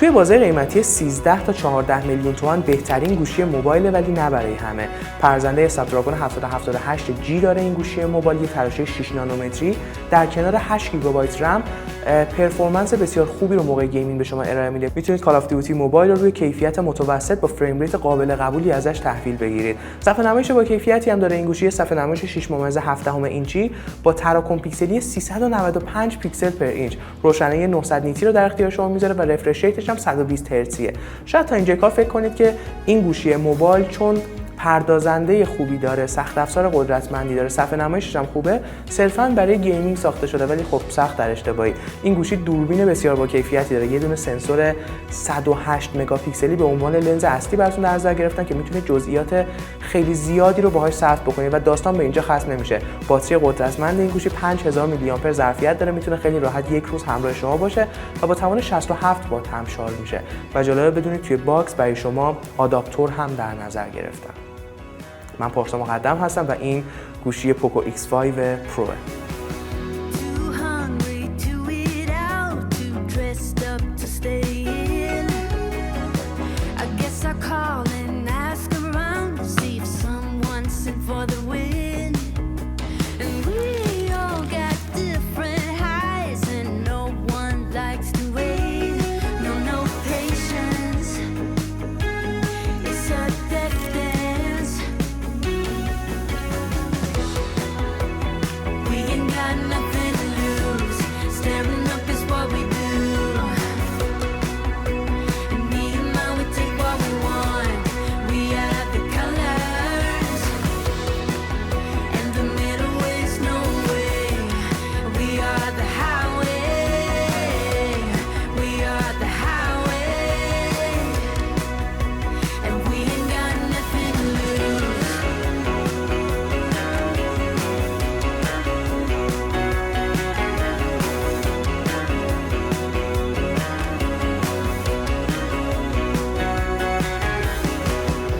توی بازار قیمتی 13 تا 14 میلیون تومان بهترین گوشی موبایل، ولی نه برای همه. پرزنده اسنپدراگون 778 جی داره این گوشی موبایل، یه تراشه 6 نانومتری در کنار 8 گیگابایت رم پرفورمنس بسیار خوبی رو موقع گیمینگ به شما ارائه میده. میتونید کال آف دیوتی موبایل رو روی کیفیت متوسط با فریم ریت قابل قبولی ازش تحویل بگیرید. صفحه نمایش با کیفیتی هم داره این گوشی، صفحه نمایش 6.7 اینچی با تراکم پیکسلی 395 پیکسل پر اینچ، روشنایی 900 نیتی رو در اختیار شما میذاره و رفرش ریتش هم 120 هرتزیه. شاید تا اینجا کار فکر کنید که این گوشی موبایل چون پردازنده خوبی داره، سخت افزار قدرتمندی داره، صفحه نمایشش هم خوبه، صرفاً برای گیمینگ ساخته شده، ولی خب سخت در اشتباهی. این گوشی دوربین بسیار با کیفیتی داره، یه دونه سنسور 108 مگاپیکسلی به عنوان لنز اصلی براتون در نظر گرفتن که میتونه جزئیات خیلی زیادی رو باهاش ثبت بکنید و داستان به اینجا ختم نمیشه. باتری قدرتمند این گوشی 5000 میلی آمپر ظرفیت داره، میتونه خیلی راحت یک روز همراه شما باشه و با توان 67 وات هم شارژ میشه. و جالبه بدونید توی باکس برای شما آداپتور هم در نظر گرفتن. من پارسا مقدم هستم و این گوشی پوکو X5 پرو.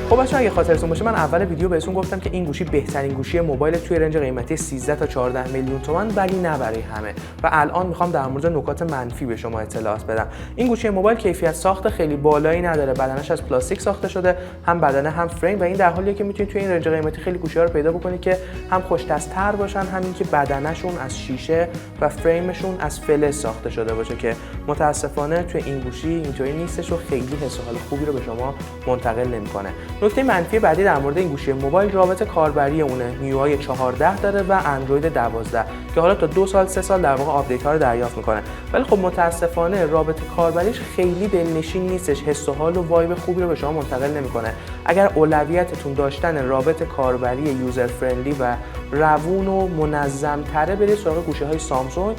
خب بچه‌ها اگه خاطرتون باشه من اول ویدیو بهتون گفتم که این گوشی بهترین گوشی موبایل توی رنج قیمتی 13 تا 14 میلیون تومان، ولی نه برای همه. و الان میخوام در مورد نکات منفی به شما اطلاعات بدم. این گوشی موبایل کیفیت ساخت خیلی بالایی نداره، بدنش از پلاستیک ساخته شده، هم بدنه هم فریم، و این در حالیه که میتونید توی این رنج قیمتی خیلی گوشی‌ها رو پیدا بکنید که هم خوش‌دست‌تر باشن، همین که بدنشون از شیشه و فریمشون از فلز ساخته شده باشه، که متاسفانه توی این گوشی اینطوری نیستش و خیلی حس و حال خوبی رو به شما منتقل نمی‌کنه. نکته منفی بعدی در مورد این گوشی موبایل رابط کاربری اونه. MIUI 14 داره و اندروید 12 که حالا تا 2 سال 3 سال در واقع آپدیت‌ها رو دریافت میکنه، ولی خب متاسفانه رابط کاربریش خیلی دلنشین نیستش، حس و حال و وایب خوبی رو به شما منتقل نمیکنه. اگر اولویتتون داشتن رابط کاربری یوزر فرندلی و روون و منظم‌تره، برید سراغ گوشی‌های سامسونگ،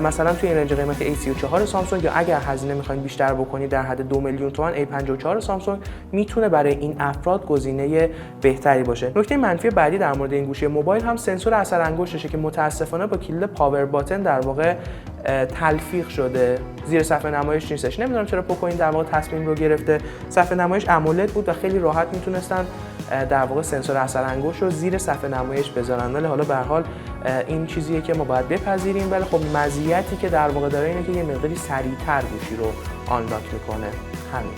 مثلا توی این رنج قیمتی A34 سامسونگ، یا اگر هزینه میخواین بیشتر بکنید در حد 2 میلیون تومان A54 سامسونگ میتونه برای این افراد گزینه بهتری باشه. نکته منفی بعدی در مورد این گوشی موبایل هم سنسور اثر انگشتشه که متاسفانه با کلید پاور باتن در واقع تلفیق شده، زیر صفحه نمایش نیستش. نمیدونم چرا پوکو این در واقع تصمیم رو گرفته. صفحه نمایش امولد بود و خیلی راحت میتونستن در واقع سنسور اثر انگشت رو زیر صفحه نمایش بذارن، ولی حالا به هر حال این چیزیه که ما باید بپذیریم. ولی خب مزیتی که در واقع داره اینه که یه مقداری سریعتر گوشی رو آنلاک میکنه. همین.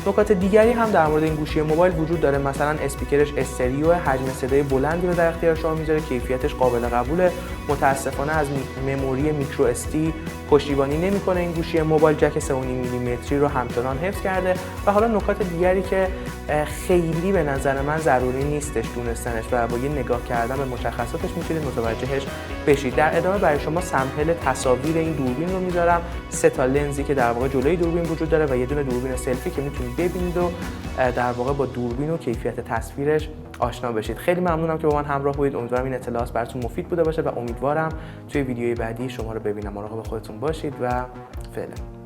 نکات دیگری هم در مورد این گوشی موبایل وجود داره، مثلا اسپیکرش استریو، حجم صدای بلندی رو در اختیار شما میذاره، کیفیتش قابل قبوله. متاسفانه از مموری میکرو اس‌دی پشتیبانی نمیکنه این گوشی موبایل، جک 3.5 میلیمتری رو همچنان حفظ کرده. و حالا نکات دیگری که خیلی به نظر من ضروری نیستش دونستنش و با یه نگاه کردن به مشخصاتش میتونید متوجهش بشید. در ادامه برای شما سمپل تصاویر این دوربین رو میذارم، 3 تا لنزی که در واقع جلوی دوربین وجود داره و یه دونه دوربین سلفی که میتونید ببینید و در واقع با دوربین و کیفیت تصویرش آشنا بشید. خیلی ممنونم که با من همراه بودید. امیدوارم این اطلاعات براتون مفید بوده باشه و امیدوارم توی ویدیوی بعدی شما رو ببینم. مراقب خودتون باشید و فعلا.